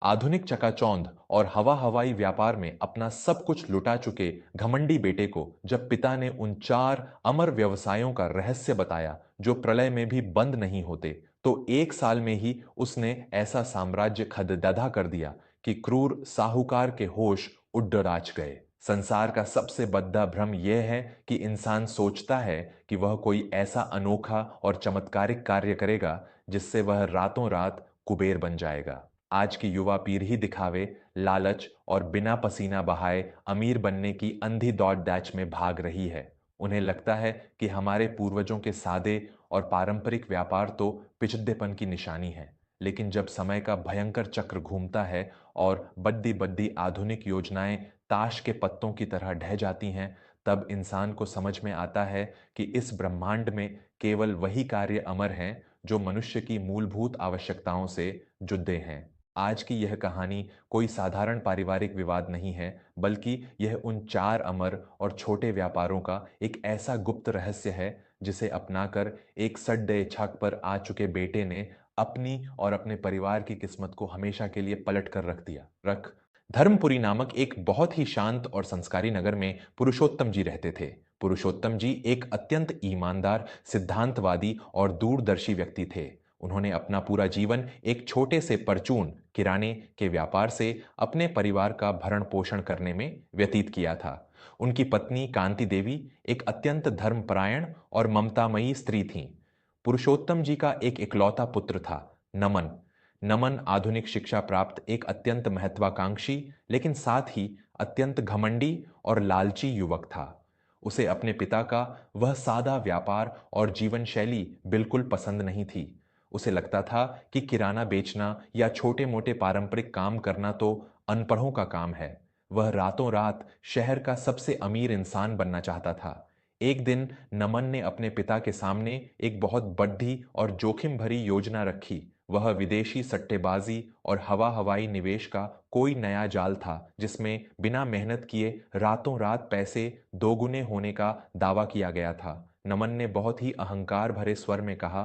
आधुनिक चकाचौंध और हवा हवाई व्यापार में अपना सब कुछ लुटा चुके घमंडी बेटे को जब पिता ने उन चार अमर व्यवसायों का रहस्य बताया जो प्रलय में भी बंद नहीं होते, तो 1 साल में ही उसने ऐसा साम्राज्य खदेदा कर दिया कि क्रूर साहूकार के होश उड्डराच गए। संसार का सबसे बद्दा भ्रम यह है कि इंसान सोचता है कि वह कोई ऐसा अनोखा और चमत्कारिक कार्य करेगा जिससे वह रातों रात कुबेर बन जाएगा। आज की युवा पीढ़ी दिखावे, लालच और बिना पसीना बहाए अमीर बनने की अंधी दौड़ दाच में भाग रही है। उन्हें लगता है कि हमारे पूर्वजों के सादे और पारंपरिक व्यापार तो पिछड़ेपन की निशानी है। लेकिन जब समय का भयंकर चक्र घूमता है और बद्दी बद्दी आधुनिक योजनाएं ताश के पत्तों की तरह ढह जाती हैं, तब इंसान को समझ में आता है कि इस ब्रह्मांड में केवल वही कार्य अमर हैं जो मनुष्य की मूलभूत आवश्यकताओं से जुड़े हैं। आज की यह कहानी कोई साधारण पारिवारिक विवाद नहीं है, बल्कि यह उन चार अमर और छोटे व्यापारों का एक ऐसा गुप्त रहस्य है जिसे अपनाकर एक सड्डे छक पर आ चुके बेटे ने अपनी और अपने परिवार की किस्मत को हमेशा के लिए पलट कर रख दिया। धर्मपुरी नामक एक बहुत ही शांत और संस्कारी नगर में पुरुषोत्तम जी रहते थे। पुरुषोत्तम जी एक अत्यंत ईमानदार, सिद्धांतवादी और दूरदर्शी व्यक्ति थे। उन्होंने अपना पूरा जीवन एक छोटे से परचून किराने के व्यापार से अपने परिवार का भरण पोषण करने में व्यतीत किया था। उनकी पत्नी कांति देवी एक अत्यंत धर्मपरायण और ममतामयी स्त्री थीं। पुरुषोत्तम जी का एक इकलौता पुत्र था, नमन। नमन आधुनिक शिक्षा प्राप्त एक अत्यंत महत्वाकांक्षी लेकिन साथ ही अत्यंत घमंडी और लालची युवक था। उसे अपने पिता का वह सादा व्यापार और जीवन शैली बिल्कुल पसंद नहीं थी। उसे लगता था कि किराना बेचना या छोटे मोटे पारंपरिक काम करना तो अनपढ़ों का काम है। वह रातों रात शहर का सबसे अमीर इंसान बनना चाहता था। एक दिन नमन ने अपने पिता के सामने एक बहुत बड़ी और जोखिम भरी योजना रखी। वह विदेशी सट्टेबाजी और हवा हवाई निवेश का कोई नया जाल था जिसमें बिना मेहनत किए रातों रात पैसे दोगुने होने का दावा किया गया था। नमन ने बहुत ही अहंकार भरे स्वर में कहा,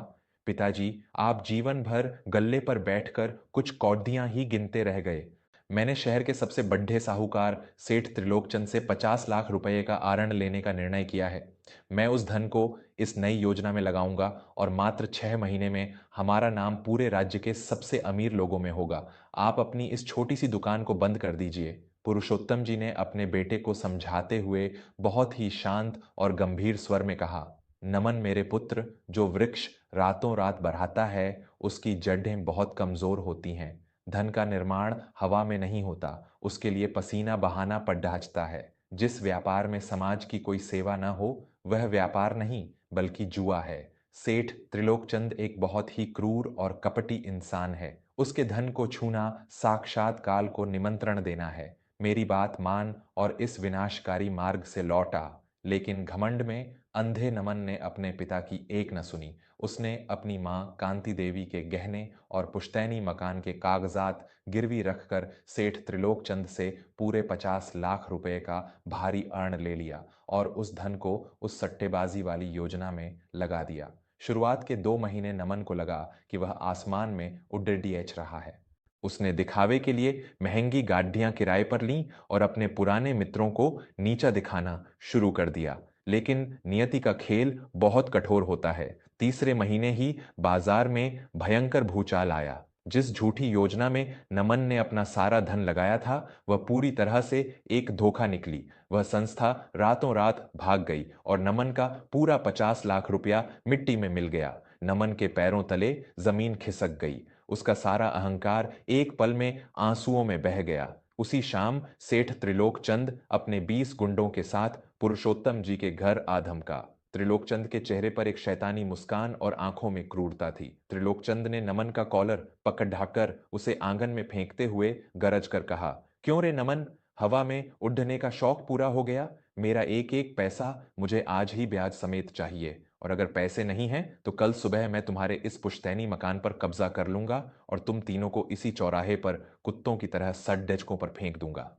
पिताजी, आप जीवन भर गल्ले पर बैठकर कुछ कौडियां ही गिनते रह गए। मैंने शहर के सबसे बड्ढे साहूकार सेठ त्रिलोकचंद से 50 लाख रुपए का आरण लेने का निर्णय किया है। मैं उस धन को इस नई योजना में लगाऊंगा और मात्र 6 महीने में हमारा नाम पूरे राज्य के सबसे अमीर लोगों में होगा। आप अपनी इस छोटी सी दुकान को बंद कर दीजिए। पुरुषोत्तम जी ने अपने बेटे को समझाते हुए बहुत ही शांत और गंभीर स्वर में कहा, नमन मेरे पुत्र, जो वृक्ष रातों रात बढ़ाता है उसकी जड़ें बहुत कमजोर होती हैं। धन का निर्माण हवा में नहीं होता, उसके लिए पसीना बहाना पड़ ढांचता है। जिस व्यापार में समाज की कोई सेवा न हो वह व्यापार नहीं बल्कि जुआ है। सेठ त्रिलोकचंद एक बहुत ही क्रूर और कपटी इंसान है। उसके धन को छूना साक्षात काल को निमंत्रण देना है। मेरी बात मान और इस विनाशकारी मार्ग से लौट आ। लेकिन घमंड में अंधे नमन ने अपने पिता की एक न सुनी। उसने अपनी मां कांति देवी के गहने और पुश्तैनी मकान के कागजात गिरवी रखकर सेठ त्रिलोकचंद से पूरे 50 लाख रुपए का भारी अर्ण ले लिया और उस धन को उस सट्टेबाजी वाली योजना में लगा दिया। शुरुआत के 2 महीने नमन को लगा कि वह आसमान में उड्डीएच रहा है। उसने दिखावे के लिए महंगी गाड़ियां किराए पर लीं और अपने पुराने मित्रों को नीचा दिखाना शुरू कर दिया। लेकिन नियति का खेल बहुत कठोर होता है। तीसरे महीने ही बाजार में भयंकर भूचाल आया। जिस झूठी योजना में नमन ने अपना सारा धन लगाया था वह पूरी तरह से एक धोखा निकली। वह संस्था रातों रात भाग गई और नमन का पूरा 50 लाख रुपया मिट्टी में मिल गया। नमन के पैरों तले जमीन खिसक गई। उसका सारा अहंकार एक पल में आंसुओं में बह गया। उसी शाम सेठ त्रिलोकचंद अपने 20 गुंडों के साथ पुरुषोत्तम जी के घर आ धमका। त्रिलोकचंद के चेहरे पर एक शैतानी मुस्कान और आंखों में क्रूरता थी। त्रिलोकचंद ने नमन का कॉलर पकड़ ढाकर उसे आंगन में फेंकते हुए गरज कर कहा, क्यों रे नमन, हवा में उड़ने का शौक पूरा हो गया? मेरा एक एक पैसा मुझे आज ही ब्याज समेत चाहिए, और अगर पैसे नहीं हैं तो कल सुबह मैं तुम्हारे इस पुश्तैनी मकान पर कब्जा कर लूंगा और तुम तीनों को इसी चौराहे पर कुत्तों की तरह सट डेचकों पर फेंक दूंगा।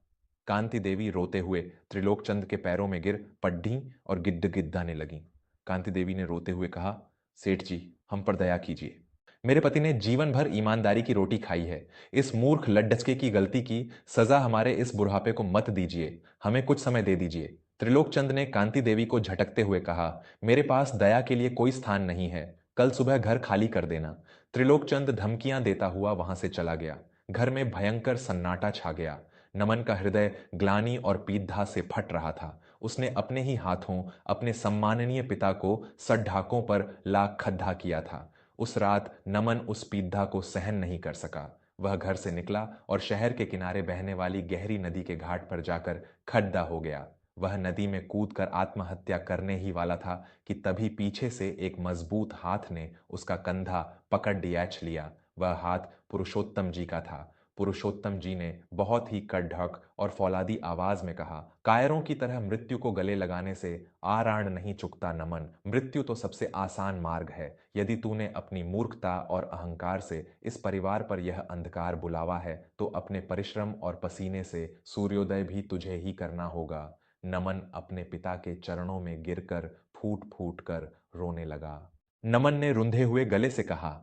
कांति देवी रोते हुए त्रिलोकचंद के पैरों में गिर पड्ढी और गिद्द गिद्दाने लगी। कांति देवी ने रोते हुए कहा, सेठ जी, हम पर दया कीजिए। मेरे पति ने जीवन भर ईमानदारी की रोटी खाई है। इस मूर्ख लड्ढचके की गलती की सजा हमारे इस बुढ़ापे को मत दीजिए, हमें कुछ समय दे दीजिए। त्रिलोकचंद ने कांति देवी को झटकते हुए कहा, मेरे पास दया के लिए कोई स्थान नहीं है, कल सुबह घर खाली कर देना। त्रिलोकचंद धमकियां देता हुआ वहां से चला गया। घर में भयंकर सन्नाटा छा गया। नमन का हृदय ग्लानि और पीड़ा से फट रहा था। उसने अपने ही हाथों अपने सम्माननीय पिता को सड्ढाकों पर ला खद्धा किया था। उस रात नमन उस पीड़ा को सहन नहीं कर सका। वह घर से निकला और शहर के किनारे बहने वाली गहरी नदी के घाट पर जाकर खड्डा हो गया। वह नदी में कूदकर आत्महत्या करने ही वाला था कि तभी पीछे से एक मजबूत हाथ ने उसका कंधा पकड़ डियाच लिया। वह हाथ पुरुषोत्तम जी का था। पुरुषोत्तम जी ने बहुत ही कड़क और फौलादी आवाज में कहा, कायरों की तरह मृत्यु को गले लगाने से आराण नहीं चुकता नमन। मृत्यु तो सबसे आसान मार्ग है। यदि तूने अपनी मूर्खता और अहंकार से इस परिवार पर यह अंधकार बुलावा है तो अपने परिश्रम और पसीने से सूर्योदय भी तुझे ही करना होगा। नमन अपने पिता के चरणों में गिरकर फूट फूट कर रोने लगा। नमन ने रुंधे हुए गले से कहा,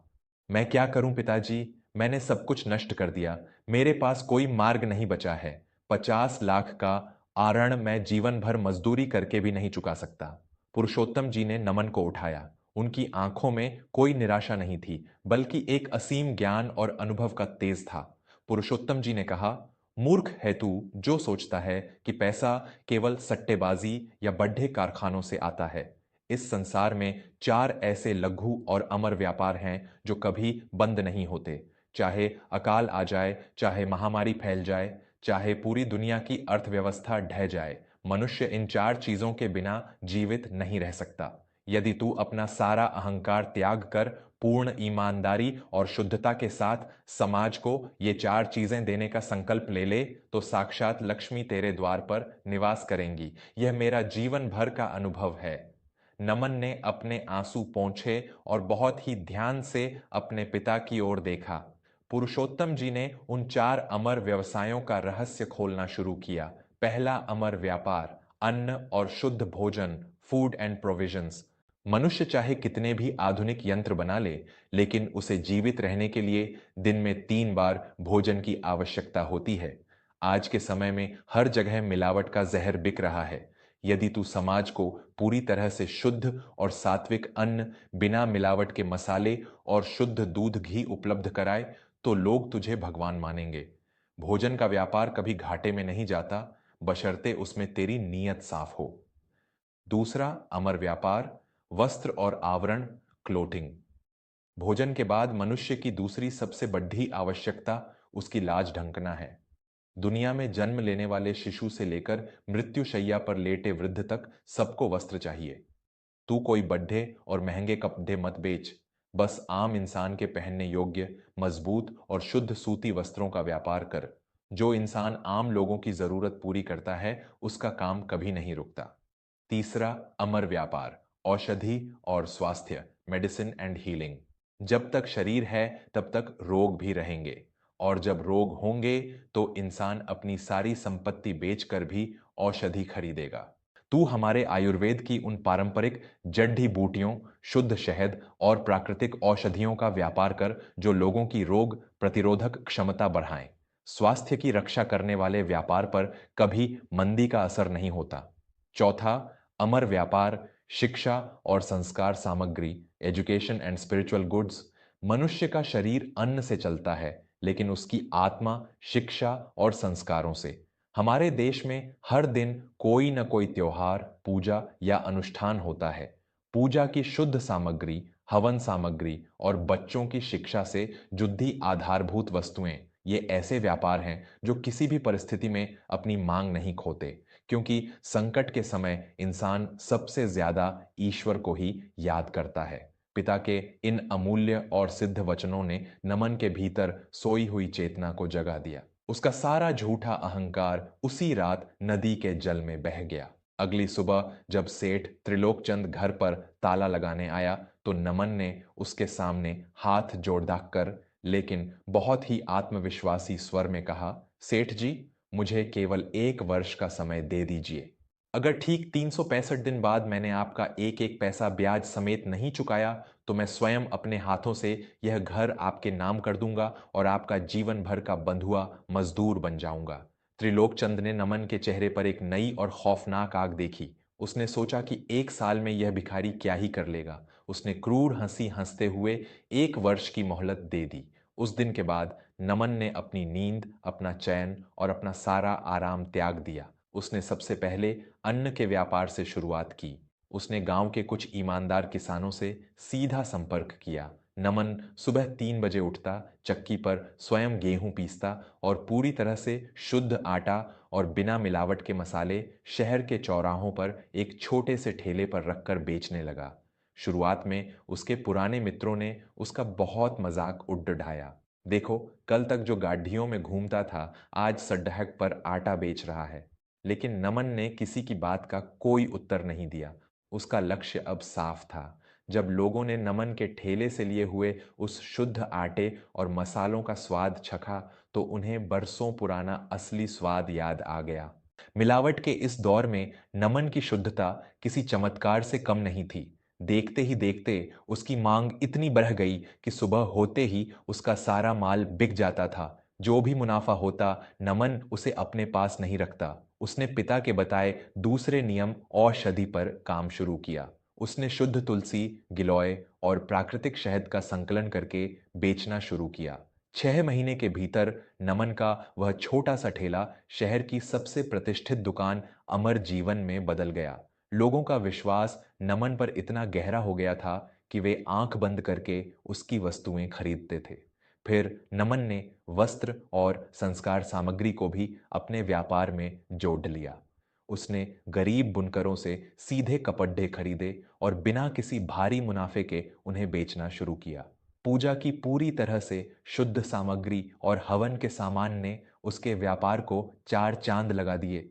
मैं क्या करूं पिताजी, मैंने सब कुछ नष्ट कर दिया। मेरे पास कोई मार्ग नहीं बचा है। 50 लाख का आरण मैं जीवन भर मजदूरी करके भी नहीं चुका सकता। पुरुषोत्तम जी ने नमन को उठाया। उनकी आंखों में कोई निराशा नहीं थी, बल्कि एक असीम ज्ञान और अनुभव का तेज था। पुरुषोत्तम जी ने कहा, मूर्ख है तू जो सोचता है कि पैसा केवल सट्टेबाजी या बड्ढे कारखानों से आता है। इस संसार में 4 ऐसे लघु और अमर व्यापार हैं जो कभी बंद नहीं होते। चाहे अकाल आ जाए, चाहे महामारी फैल जाए, चाहे पूरी दुनिया की अर्थव्यवस्था ढह जाए, मनुष्य इन 4 चीजों के बिना जीवित नहीं रह सकता। यदि तू अपना सारा अहंकार त्याग कर पूर्ण ईमानदारी और शुद्धता के साथ समाज को ये 4 चीजें देने का संकल्प ले ले तो साक्षात लक्ष्मी तेरे द्वार पर निवास करेंगी। यह मेरा जीवन भर का अनुभव है। नमन ने अपने आंसू पोंछे और बहुत ही ध्यान से अपने पिता की ओर देखा। पुरुषोत्तम जी ने उन 4 अमर व्यवसायों का रहस्य खोलना शुरू किया। पहला अमर व्यापार, अन्न और शुद्ध भोजन, फूड एंड प्रोविजंस। मनुष्य चाहे कितने भी आधुनिक यंत्र बना ले, लेकिन उसे जीवित रहने के लिए दिन में 3 बार भोजन की आवश्यकता होती है। आज के समय में हर जगह मिलावट का जहर बिक रहा है। यदि तू समाज को पूरी तरह से शुद्ध और सात्विक अन्न, बिना मिलावट के मसाले और शुद्ध दूध घी उपलब्ध कराए तो लोग तुझे भगवान मानेंगे। भोजन का व्यापार कभी घाटे में नहीं जाता, बशर्ते उसमें तेरी नीयत साफ हो। दूसरा अमर व्यापार, वस्त्र और आवरण, क्लोथिंग। भोजन के बाद मनुष्य की दूसरी सबसे बड़ी आवश्यकता उसकी लाज ढंकना है। दुनिया में जन्म लेने वाले शिशु से लेकर मृत्युशैया पर लेटे वृद्ध तक सबको वस्त्र चाहिए। तू कोई बड्ढे और महंगे कपड़े मत बेच, बस आम इंसान के पहनने योग्य मजबूत और शुद्ध सूती वस्त्रों का व्यापार कर। जो इंसान आम लोगों की जरूरत पूरी करता है उसका काम कभी नहीं रुकता। तीसरा अमर व्यापार, औषधि और स्वास्थ्य, मेडिसिन एंड हीलिंग। जब तक शरीर है तब तक रोग भी रहेंगे, और जब रोग होंगे तो इंसान अपनी सारी संपत्ति बेचकर भी औषधि खरीदेगा। तू हमारे आयुर्वेद की उन पारंपरिक जड़ी बूटियों, शुद्ध शहद और प्राकृतिक औषधियों का व्यापार कर जो लोगों की रोग प्रतिरोधक क्षमता बढ़ाएं। स्वास्थ्य की रक्षा करने वाले व्यापार पर कभी मंदी का असर नहीं होता। चौथा अमर व्यापार, शिक्षा और संस्कार सामग्री, एजुकेशन एंड स्पिरिचुअल गुड्स। मनुष्य का शरीर अन्न से चलता है, लेकिन उसकी आत्मा शिक्षा और संस्कारों से। हमारे देश में हर दिन कोई न कोई त्योहार, पूजा या अनुष्ठान होता है। पूजा की शुद्ध सामग्री, हवन सामग्री और बच्चों की शिक्षा से जुड़ी आधारभूत वस्तुएं, ये ऐसे व्यापार हैं जो किसी भी परिस्थिति में अपनी मांग नहीं खोते, क्योंकि संकट के समय इंसान सबसे ज्यादा ईश्वर को ही याद करता है। पिता के इन अमूल्य और सिद्ध वचनों ने नमन के भीतर सोई हुई चेतना को जगा दिया। उसका सारा झूठा अहंकार उसी रात नदी के जल में बह गया। अगली सुबह जब सेठ त्रिलोकचंद घर पर ताला लगाने आया तो नमन ने उसके सामने हाथ जोड़ कर, लेकिन बहुत ही आत्मविश्वासी स्वर में कहा, सेठ जी, मुझे केवल 1 वर्ष का समय दे दीजिए। अगर ठीक 365 दिन बाद मैंने आपका एक एक पैसा ब्याज समेत नहीं चुकाया तो मैं स्वयं अपने हाथों से यह घर आपके नाम कर दूंगा और आपका जीवन भर का बंधुआ मजदूर बन जाऊंगा। त्रिलोकचंद ने नमन के चेहरे पर एक नई और खौफनाक आग देखी। उसने सोचा कि 1 साल में यह भिखारी क्या ही कर लेगा। उसने क्रूर हंसी हंसते हुए 1 वर्ष की मोहलत दे दी। उस दिन के बाद नमन ने अपनी नींद, अपना चैन और अपना सारा आराम त्याग दिया। उसने सबसे पहले अन्न के व्यापार से शुरुआत की। उसने गांव के कुछ ईमानदार किसानों से सीधा संपर्क किया। नमन सुबह 3 बजे उठता, चक्की पर स्वयं गेहूं पीसता और पूरी तरह से शुद्ध आटा और बिना मिलावट के मसाले शहर के चौराहों पर एक छोटे से ठेले पर रखकर बेचने लगा। शुरुआत में उसके पुराने मित्रों ने उसका बहुत मजाक उड़ाया। देखो, कल तक जो गाड़ियों में घूमता था, आज सड़क पर आटा बेच रहा है। लेकिन नमन ने किसी की बात का कोई उत्तर नहीं दिया। उसका लक्ष्य अब साफ था। जब लोगों ने नमन के ठेले से लिए हुए उस शुद्ध आटे और मसालों का स्वाद चखा तो उन्हें बरसों पुराना असली स्वाद याद आ गया। मिलावट के इस दौर में नमन की शुद्धता किसी चमत्कार से कम नहीं थी। देखते ही देखते उसकी मांग इतनी बढ़ गई कि सुबह होते ही उसका सारा माल बिक जाता था। जो भी मुनाफा होता, नमन उसे अपने पास नहीं रखता। उसने पिता के बताए दूसरे नियम औषधि पर काम शुरू किया। उसने शुद्ध तुलसी, गिलोय और प्राकृतिक शहद का संकलन करके बेचना शुरू किया। 6 महीने के भीतर नमन का वह छोटा सा ठेला शहर की सबसे प्रतिष्ठित दुकान अमर जीवन में बदल गया। लोगों का विश्वास नमन पर इतना गहरा हो गया था कि वे आंख बंद करके उसकी वस्तुएं खरीदते थे। फिर नमन ने वस्त्र और संस्कार सामग्री को भी अपने व्यापार में जोड़ लिया। उसने गरीब बुनकरों से सीधे कपड़े खरीदे और बिना किसी भारी मुनाफे के उन्हें बेचना शुरू किया। पूजा की पूरी तरह से शुद्ध सामग्री और हवन के सामान ने उसके व्यापार को 4 चांद लगा दिए।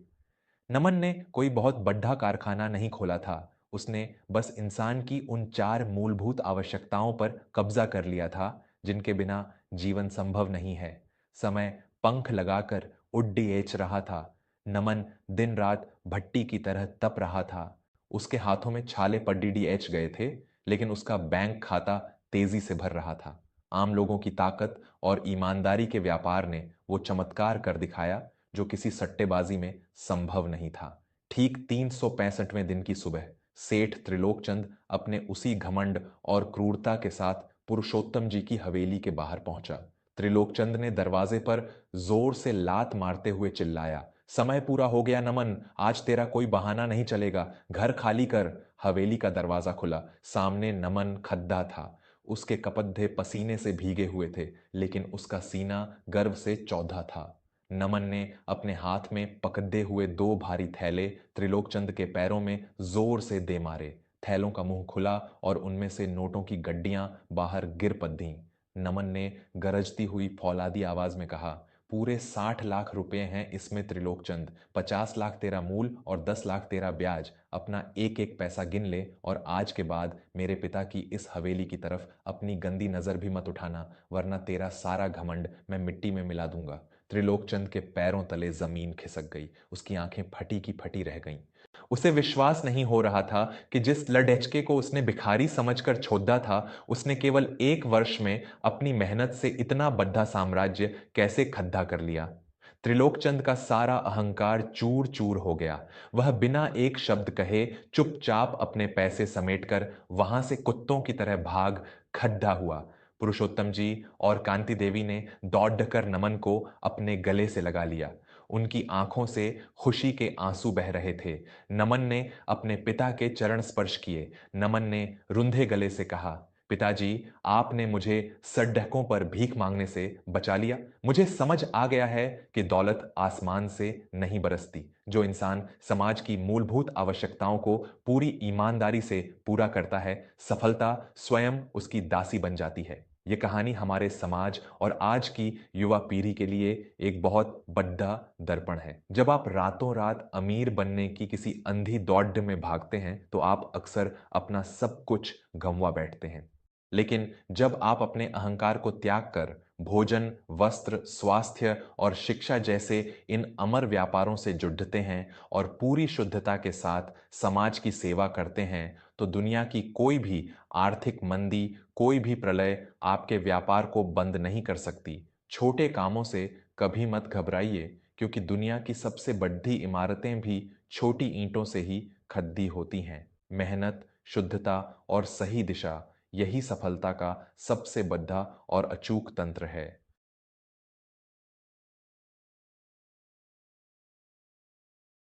नमन ने कोई बहुत बड़ा कारखाना नहीं खोला था। उसने बस इंसान की उन 4 मूलभूत आवश्यकताओं पर कब्जा कर लिया था जिनके बिना जीवन संभव नहीं है। समय पंख लगाकर उड्डीएच रहा था। नमन दिन रात भट्टी की तरह तप रहा था। उसके हाथों में छाले पड्डीडी एच गए थे, लेकिन उसका बैंक खाता तेजी से भर रहा था। आम लोगों की ताकत और ईमानदारी के व्यापार ने वो चमत्कार कर दिखाया जो किसी सट्टेबाजी में संभव नहीं था। ठीक 365वें दिन की सुबह सेठ त्रिलोकचंद अपने उसी घमंड और क्रूरता के साथ पुरुषोत्तम जी की हवेली के बाहर पहुंचा। त्रिलोकचंद ने दरवाजे पर जोर से लात मारते हुए चिल्लाया, समय पूरा हो गया नमन, आज तेरा कोई बहाना नहीं चलेगा, घर खाली कर। हवेली का दरवाजा खुला। सामने नमन खद्दा था। उसके कपड़े पसीने से भीगे हुए थे, लेकिन उसका सीना गर्व से चौधा था। नमन ने अपने हाथ में पकड़े हुए 2 भारी थैले त्रिलोकचंद के पैरों में जोर से दे मारे। थैलों का मुंह खुला और उनमें से नोटों की गड्डियां बाहर गिर पड़ी। नमन ने गरजती हुई फौलादी आवाज में कहा, पूरे 60 लाख रुपए हैं इसमें त्रिलोकचंद। 50 लाख तेरा मूल और 10 लाख तेरा ब्याज। अपना एक एक पैसा गिन ले और आज के बाद मेरे पिता की इस हवेली की तरफ अपनी गंदी नजर भी मत उठाना, वरना तेरा सारा घमंड मैं मिट्टी में मिला दूंगा। त्रिलोकचंद के पैरों तले जमीन खिसक गई। उसकी आंखें फटी की फटी रह गईं। उसे विश्वास नहीं हो रहा था कि जिस लडेचके को उसने भिखारी समझकर छोड़ा था, उसने केवल 1 वर्ष में अपनी मेहनत से इतना बड़ा साम्राज्य कैसे खद्दा कर लिया। त्रिलोकचंद का सारा अहंकार चूर चूर हो गया। वह बिना एक शब्द कहे चुपचाप अपने पैसे समेटकर वहां से कुत्तों की तरह भाग खड्डा हुआ। पुरुषोत्तम जी और कांति देवी ने दौड़कर नमन को अपने गले से लगा लिया। उनकी आंखों से खुशी के आंसू बह रहे थे। नमन ने अपने पिता के चरण स्पर्श किए। नमन ने रुंधे गले से कहा, पिताजी, आपने मुझे सड़कों पर भीख मांगने से बचा लिया। मुझे समझ आ गया है कि दौलत आसमान से नहीं बरसती। जो इंसान समाज की मूलभूत आवश्यकताओं को पूरी ईमानदारी से पूरा करता है, सफलता स्वयं उसकी दासी बन जाती है। ये कहानी हमारे समाज और आज की युवा पीढ़ी के लिए एक बहुत बड़ा दर्पण है। जब आप रातों रात अमीर बनने की किसी अंधी दौड़ में भागते हैं तो आप अक्सर अपना सब कुछ गंवा बैठते हैं। लेकिन जब आप अपने अहंकार को त्याग कर भोजन, वस्त्र, स्वास्थ्य और शिक्षा जैसे इन अमर व्यापारों से जुड़ते हैं और पूरी शुद्धता के साथ समाज की सेवा करते हैं, तो दुनिया की कोई भी आर्थिक मंदी, कोई भी प्रलय आपके व्यापार को बंद नहीं कर सकती। छोटे कामों से कभी मत घबराइए, क्योंकि दुनिया की सबसे बड़ी इमारतें भी छोटी ईंटों से ही खड़ी होती हैं। मेहनत, शुद्धता और सही दिशा, यही सफलता का सबसे बड़ा और अचूक तंत्र है।